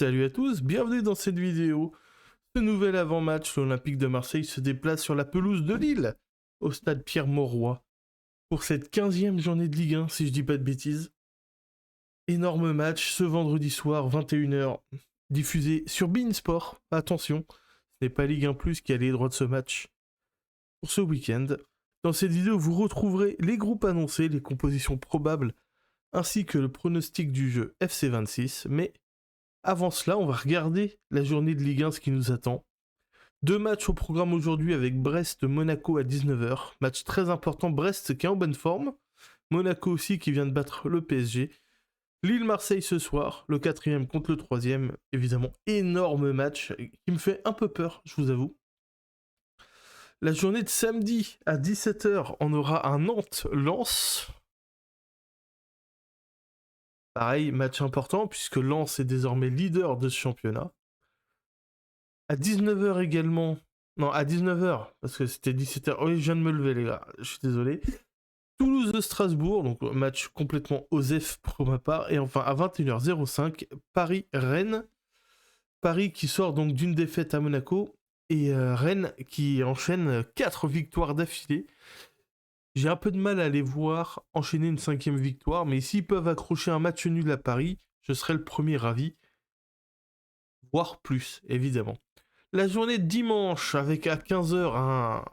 Salut à tous, bienvenue dans cette vidéo. Ce nouvel avant-match, l'Olympique de Marseille se déplace sur la pelouse de Lille, au stade Pierre-Mauroy, pour cette 15e journée de Ligue 1, si je dis pas de bêtises. Énorme match ce vendredi soir, 21h, diffusé sur beIN Sport. Attention, ce n'est pas Ligue 1 Plus qui a les droits de ce match pour ce week-end. Dans cette vidéo, vous retrouverez les groupes annoncés, les compositions probables, ainsi que le pronostic du jeu FC26, mais avant cela, on va regarder la journée de Ligue 1, ce qui nous attend. 2 matchs au programme aujourd'hui avec Brest-Monaco à 19h. Match très important, Brest qui est en bonne forme. Monaco aussi qui vient de battre le PSG. Lille-Marseille ce soir, le 4e contre le 3e. Évidemment, énorme match qui me fait un peu peur, je vous avoue. La journée de samedi à 17h, on aura un Nantes-Lens. Pareil, match important puisque Lens est désormais leader de ce championnat. À 19h également, non à 19h, parce que c'était 17h, oui je viens de me lever les gars, je suis désolé. Toulouse-Strasbourg, donc match complètement osef pour ma part. Et enfin à 21h05, Paris-Rennes. Paris qui sort donc d'une défaite à Monaco et Rennes qui enchaîne 4 victoires d'affilée. J'ai un peu de mal à les voir enchaîner une 5e victoire, mais s'ils peuvent accrocher un match nul à Paris, je serai le premier ravi. Voire plus, évidemment. La journée de dimanche, avec à 15h un...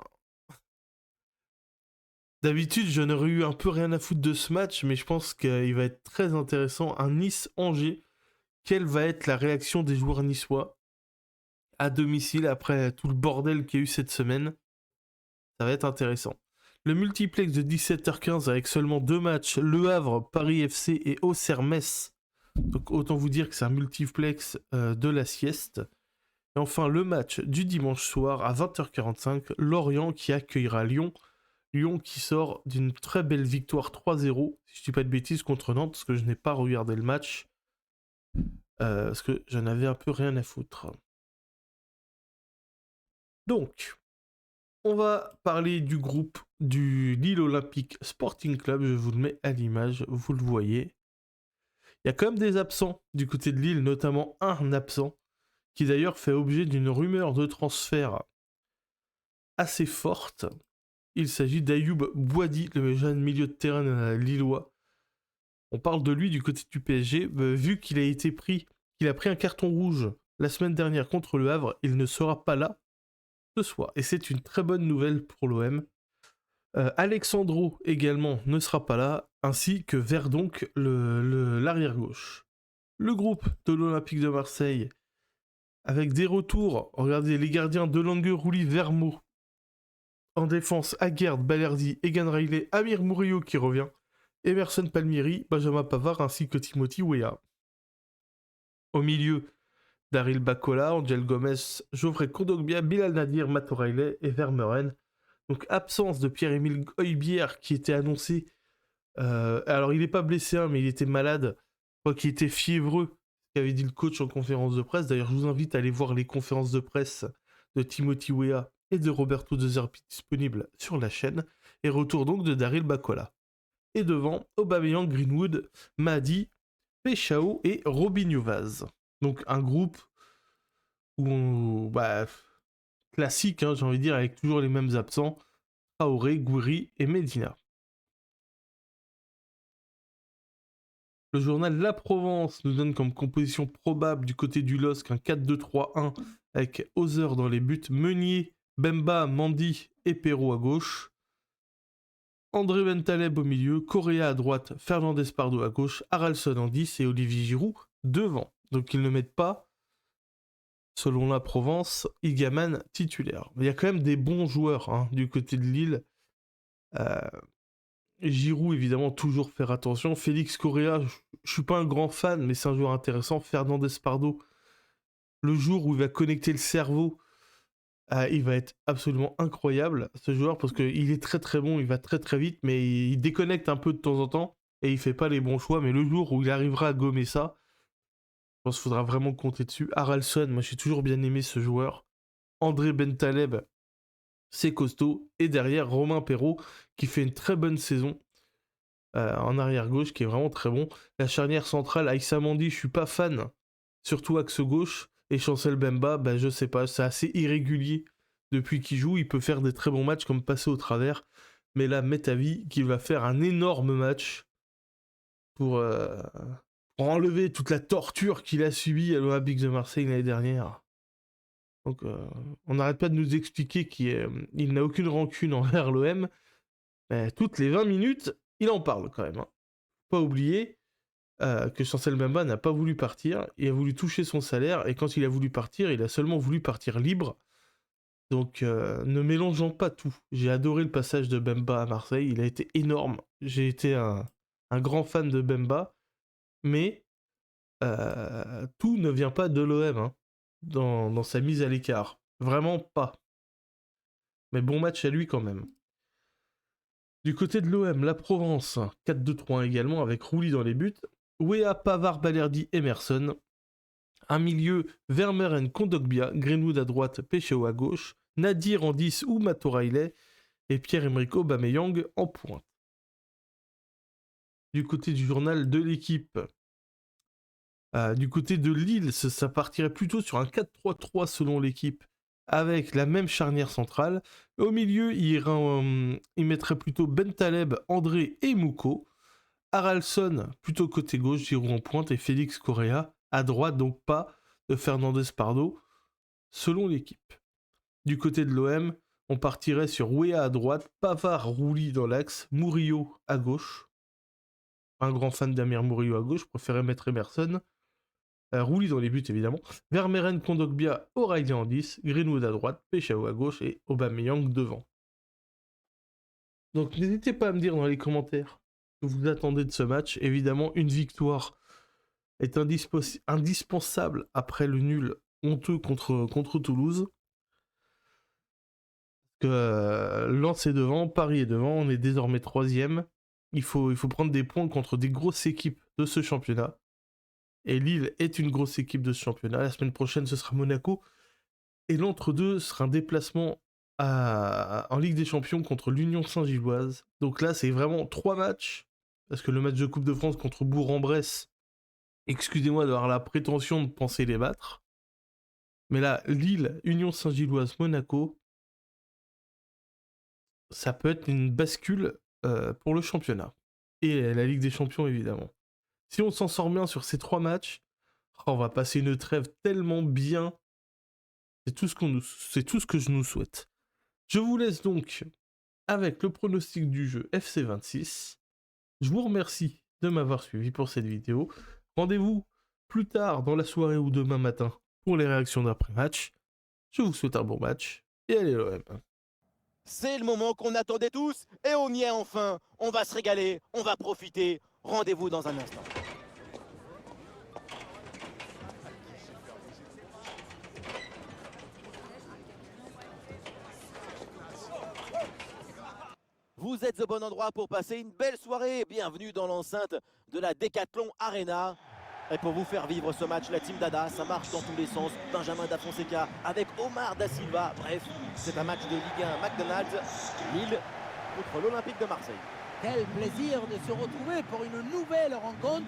D'habitude, je n'aurais eu un peu rien à foutre de ce match, mais je pense qu'il va être très intéressant. Un Nice-Angers. Quelle va être la réaction des joueurs niçois à domicile après tout le bordel qu'il y a eu cette semaine? Ça va être intéressant. Le multiplex de 17h15 avec seulement 2 matchs, Le Havre, Paris FC et Auxerre-Metz. Donc autant vous dire que c'est un multiplex de la sieste. Et enfin le match du dimanche soir à 20h45, Lorient qui accueillera Lyon. Lyon qui sort d'une très belle victoire 3-0, si je dis pas de bêtises, contre Nantes, parce que je n'ai pas regardé le match. Parce que j'en avais un peu rien à foutre. Donc, on va parler du groupe du Lille Olympique Sporting Club. Je vous le mets à l'image, vous le voyez. Il y a quand même des absents du côté de Lille, notamment un absent, qui d'ailleurs fait objet d'une rumeur de transfert assez forte. Il s'agit d'Ayoub Boadi, le jeune milieu de terrain lillois. On parle de lui du côté du PSG, vu qu'il a pris un carton rouge la semaine dernière contre le Havre, il ne sera pas là ce soir. Et c'est une très bonne nouvelle pour l'OM. Alexandro également ne sera pas là, ainsi que Verdonk, l'arrière-gauche. Le groupe de l'Olympique de Marseille, avec des retours, regardez les gardiens Delangue, Rouli, Vermeaux. En défense, Aguerd, Balerdi, Egan Riley, Amir Murillo qui revient, Emerson Palmieri, Benjamin Pavard ainsi que Timothy Weah. Au milieu, Daryl Bakola, Angel Gomez, Geoffrey Kondogbia, Bilal Nadir, Matt O'Reilly et Vermeuren. Donc absence de Pierre-Emile Højbjerg qui était annoncé. Alors il n'est pas blessé, hein, mais il était malade, qui était fiévreux, qu'avait dit le coach en conférence de presse. D'ailleurs, je vous invite à aller voir les conférences de presse de Timothy Weah et de Roberto De Zerbi disponibles sur la chaîne. Et retour donc de Daryl Bakola. Et devant, Aubameyang, Greenwood, Mahdi, Peshao et Robinho Vaz. Donc un groupe où classique, hein, j'ai envie de dire, avec toujours les mêmes absents, Traoré, Gouiri et Medina. Le journal La Provence nous donne comme composition probable du côté du LOSC un 4-2-3-1 avec Hauser dans les buts, Meunier, Bemba, Mandy et Perrault à gauche. André Bentaleb au milieu, Correa à droite, Fernandez Pardo à gauche, Haralson en 10 et Olivier Giroud devant. Donc ils ne mettent pas, selon La Provence, Igaman titulaire. Mais il y a quand même des bons joueurs hein, du côté de Lille. Giroud, évidemment, toujours faire attention. Félix Correa, je suis pas un grand fan, mais c'est un joueur intéressant. Fernandez Pardo, le jour où il va connecter le cerveau, il va être absolument incroyable, ce joueur, parce qu'il est très très bon, il va très très vite, mais il déconnecte un peu de temps en temps, et il fait pas les bons choix. Mais le jour où il arrivera à gommer ça, je pense qu'il faudra vraiment compter dessus. Haralson, moi j'ai toujours bien aimé ce joueur. André Bentaleb, c'est costaud. Et derrière, Romain Perrault, qui fait une très bonne saison. En arrière-gauche, qui est vraiment très bon. La charnière centrale, Aïssa Mandi, je suis pas fan surtout axe gauche. Et Chancel Mbemba, bah, je sais pas, c'est assez irrégulier depuis qu'il joue. Il peut faire des très bons matchs comme passer au travers. Mais là, mets à vie qu'il va faire un énorme match pour enlever toute la torture qu'il a subie à l'Olympique de Marseille l'année dernière. Donc, on n'arrête pas de nous expliquer qu'il n'a aucune rancune envers l'OM. Mais toutes les 20 minutes, il en parle quand même. Hein. Pas oublier que Chancel Mbemba n'a pas voulu partir. Il a voulu toucher son salaire. Et quand il a voulu partir, il a seulement voulu partir libre. Donc, ne mélangeons pas tout. J'ai adoré le passage de Mbemba à Marseille. Il a été énorme. J'ai été un grand fan de Mbemba. Mais tout ne vient pas de l'OM. Hein. Dans sa mise à l'écart. Vraiment pas. Mais bon match à lui quand même. Du côté de l'OM, la Provence, 4-2-3 également avec Rouli dans les buts. Wea, Pavard, Balerdi, Emerson. Un milieu, Vermeeren, Kondogbia, Greenwood à droite, Péchéo à gauche. Nadir en 10 ou Matoraile. Et Pierre-Emerick Aubameyang en pointe. Du côté du journal de l'équipe, du côté de Lille, ça partirait plutôt sur un 4-3-3 selon l'équipe, avec la même charnière centrale. Au milieu, il mettrait plutôt Bentaleb, André et Mouko. Haralson, plutôt côté gauche, Giroud en pointe, et Félix Correa à droite, donc pas de Fernandez Pardo, selon l'équipe. Du côté de l'OM, on partirait sur Wea à droite, Pavard, Rouli dans l'axe, Murillo à gauche. Un grand fan d'Amir Murillo à gauche, je préférais mettre Emerson. Rouli dans les buts évidemment. Vermeeren, Kondogbia, O'Reilly en 10, Greenwood à droite, Péchéo à gauche et Aubameyang devant. Donc n'hésitez pas à me dire dans les commentaires ce que vous attendez de ce match. Évidemment, une victoire est indispensable après le nul honteux contre Toulouse. Lens est devant, Paris est devant, on est désormais 3ème. Il faut prendre des points contre des grosses équipes de ce championnat. Et Lille est une grosse équipe de ce championnat. La semaine prochaine, ce sera Monaco. Et l'entre-deux sera un déplacement en Ligue des Champions contre l'Union Saint-Gilloise. Donc là, c'est vraiment 3 matchs. Parce que le match de Coupe de France contre Bourg-en-Bresse, excusez-moi d'avoir la prétention de penser les battre. Mais là, Lille, Union Saint-Gilloise, Monaco, ça peut être une bascule pour le championnat. Et la Ligue des Champions, évidemment. Si on s'en sort bien sur ces 3 matchs, on va passer une trêve tellement bien. C'est tout ce que je nous souhaite. Je vous laisse donc avec le pronostic du jeu FC26. Je vous remercie de m'avoir suivi pour cette vidéo. Rendez-vous plus tard dans la soirée ou demain matin pour les réactions d'après-match. Je vous souhaite un bon match et allez l'OM. C'est le moment qu'on attendait tous et on y est enfin. On va se régaler, on va profiter. Rendez-vous dans un instant. Vous êtes au bon endroit pour passer une belle soirée. Bienvenue dans l'enceinte de la Decathlon Arena. Et pour vous faire vivre ce match, la team Dada, ça marche dans tous les sens. Benjamin Da Fonseca avec Omar Da Silva. Bref, c'est un match de Ligue 1 McDonald's. Lille contre l'Olympique de Marseille. Quel plaisir de se retrouver pour une nouvelle rencontre.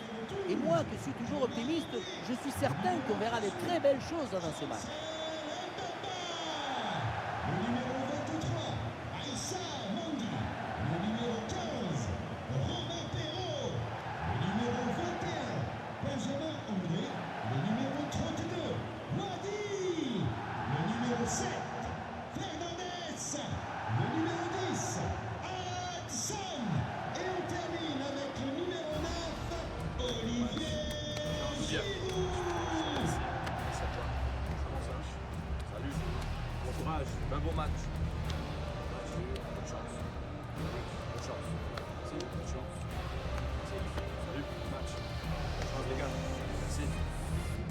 Et moi qui suis toujours optimiste, je suis certain qu'on verra de très belles choses dans ce match. Un bon match. Bonne chance. Bonne chance. Bonne chance. Salut. Bon match. Bonne chance les gars. Merci.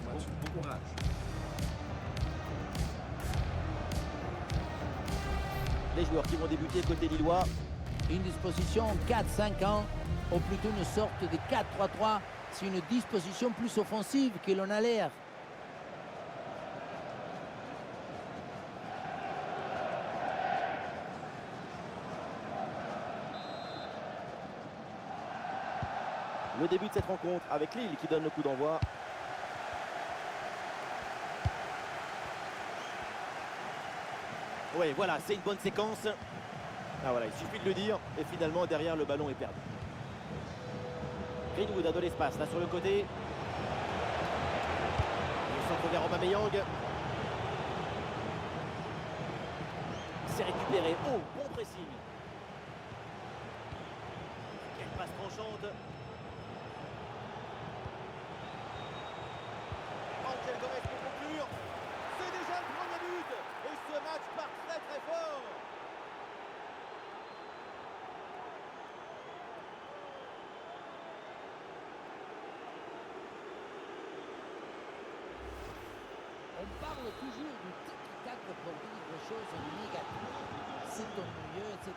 Bon courage. Les joueurs qui vont débuter côté lillois. Une disposition 4-5-1, ou plutôt une sorte de 4-3-3. C'est une disposition plus offensive que l'on a l'air. Le début de cette rencontre avec Lille qui donne le coup d'envoi. Oui, voilà, c'est une bonne séquence. Ah voilà, il suffit de le dire. Et finalement, derrière, le ballon est perdu. Greenwood a de l'espace, là, sur le côté. Le centre vers Aubameyang. C'est récupéré. Oh, bon pressing. Quelle passe tranchante. Angel Gomez pour conclure. C'est déjà le premier but. Et ce match part très très fort. On parle toujours du tic-tac pour dire des choses négatives. C'est ennuyeux, etc.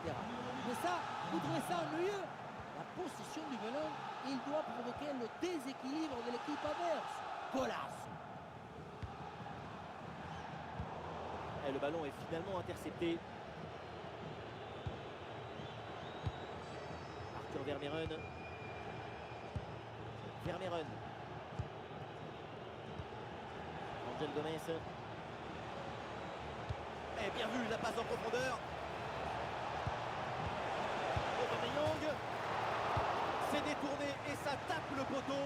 Mais ça, vous trouvez ça ennuyeux? La possession du ballon, il doit provoquer le déséquilibre de l'équipe adverse. Golasso! Et le ballon est finalement intercepté. Arthur Vermeeren. Vermeeren. Angel Gomez. Et bien vu, la passe en profondeur. Aubameyang. C'est détourné et ça tape le poteau.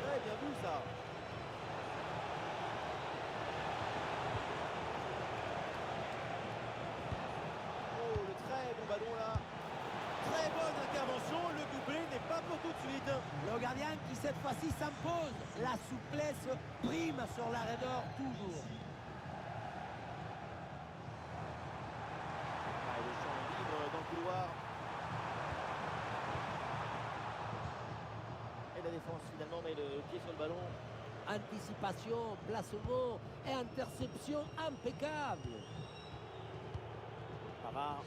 Très bien vu ça. Oh, le très bon ballon là. Très bonne intervention, le doublé n'est pas pour tout de suite. Le gardien qui cette fois-ci s'impose. La souplesse prime sur la raideur toujours. Ah, le champ est libre dans le couloir. Et la défense finalement met le pied sur le ballon. Anticipation, placement et interception impeccable. Pavard.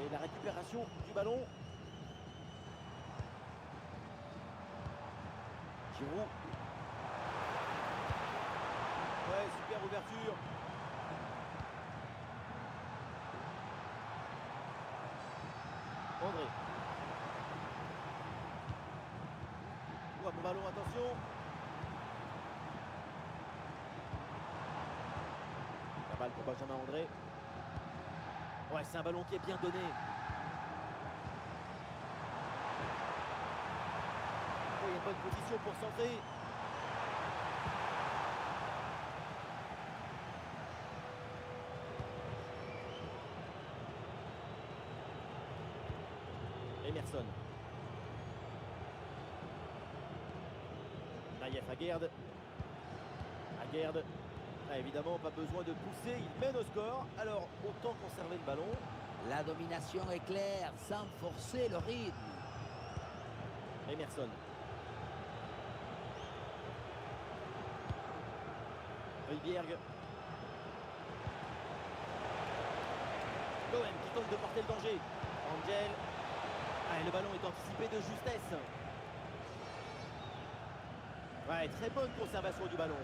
Et la récupération du ballon. Giroud. Ouais, super ouverture. André. Ouais, bon ballon, attention. La balle pour Benjamin André. Ouais, c'est un ballon qui est bien donné. Oh, il y a une bonne position pour centrer. Emerson. Naïef Aguerd. Aguerd. Ah, évidemment, pas besoin de pousser, il mène au score. Alors, autant conserver le ballon. La domination est claire, sans forcer le rythme. Emerson. Højbjerg. Cohen qui tente de porter le danger. Angel. Ah, et le ballon est anticipé de justesse. Ouais, très bonne conservation du ballon.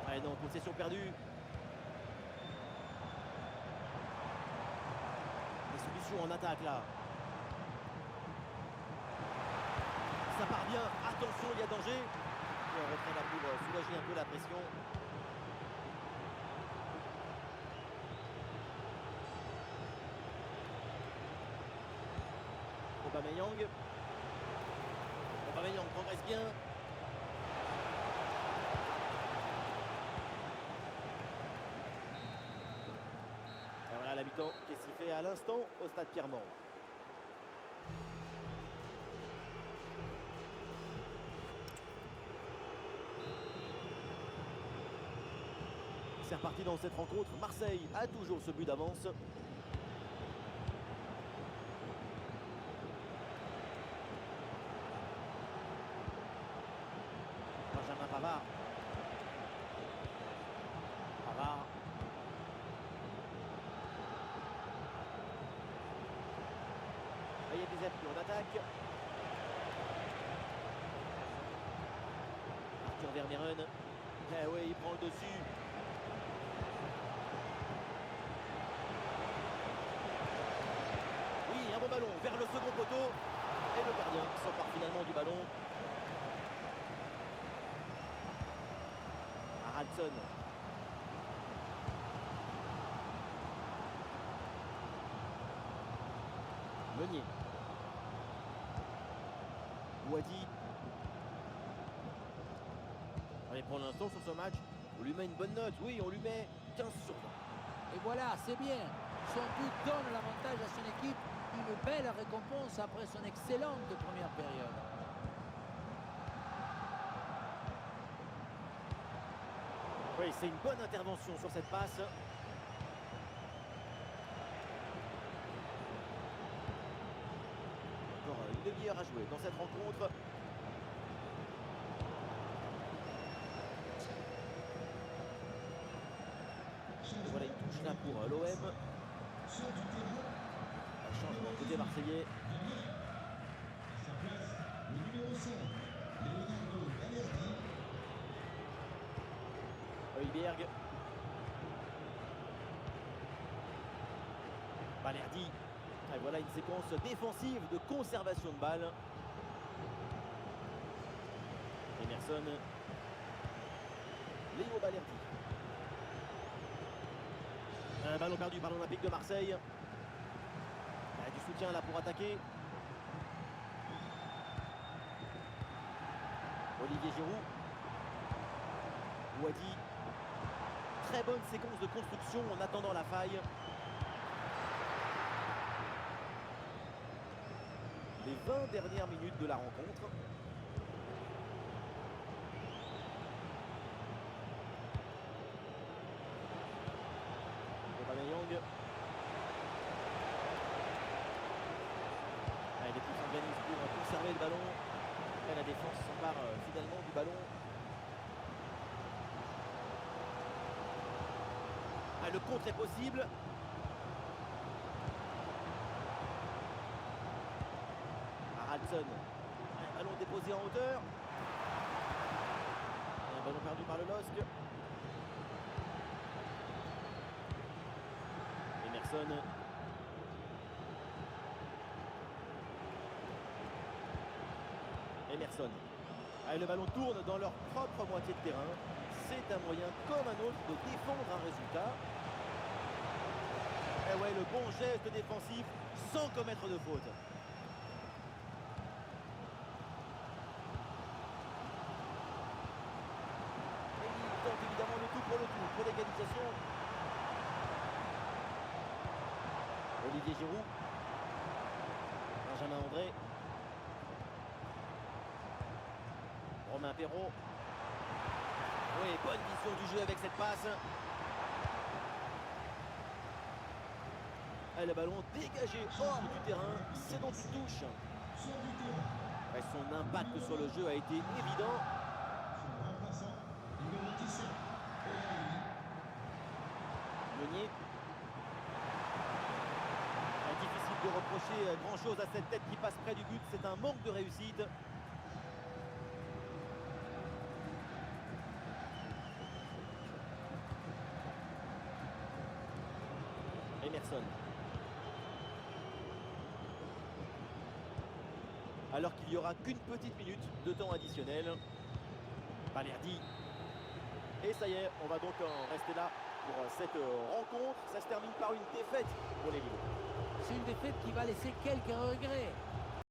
Ouais, non, possession perdue. Des solutions en attaque là. Ça part bien. Attention, il y a danger. Et on retrait là pour soulager un peu la pression. Aubameyang. Aubameyang progresse bien. Et voilà la mi-temps qui est sifflée à l'instant au stade Pierremont. C'est reparti dans cette rencontre. Marseille a toujours ce but d'avance. Benjamin Pavard. Pavard. Il y a des appuis en attaque. Arthur Vermeeren. Eh oui, il prend le dessus. Oui, un bon ballon vers le second poteau. Et le gardien s'empare finalement du ballon. Haraldson. Meunier. Wadi. Allez, pour l'instant, sur ce match, on lui met une bonne note. Oui, on lui met 15 sur 20. Et voilà, c'est bien. Son but donne l'avantage à son équipe. Une belle récompense après son excellente première période. Oui, c'est une bonne intervention sur cette passe. Encore une demi-heure à jouer dans cette rencontre. Voilà une touche là pour l'OM. Un changement côté marseillais. Højbjerg. Balerdi. Et voilà une séquence défensive de conservation de balle. Emerson. Léo Balerdi. Un ballon perdu par l'Olympique de Marseille. Il y a du soutien là pour attaquer. Olivier Giroud. Wadi. Très bonne séquence de construction en attendant la faille. Les 20 dernières minutes de la rencontre. Aubameyang. L'équipe s'organise pour conserver le ballon. Et la défense s'empare finalement du ballon. Le contre est possible. Haraldson. Un ballon déposé en hauteur. Et un ballon perdu par le LOSC. Emerson. Emerson. Le ballon tourne dans leur propre moitié de terrain. C'est un moyen comme un autre de défendre un résultat. Et ouais, le bon geste défensif sans commettre de faute. Et il tente évidemment le tout pour l'égalisation. Olivier Giroud. Benjamin André. Romain Perrault. Oui, bonne vision du jeu avec cette passe. Et le ballon dégagé hors du terrain, c'est donc une touche. Et son impact sur le jeu a été évident. Meunier. Difficile de reprocher grand chose à cette tête qui passe près du but, c'est un manque de réussite. Emerson. Alors qu'il n'y aura qu'une petite minute de temps additionnel. Balerdi. Et ça y est, on va donc en rester là pour cette rencontre. Ça se termine par une défaite pour les Lillois. C'est une défaite qui va laisser quelques regrets.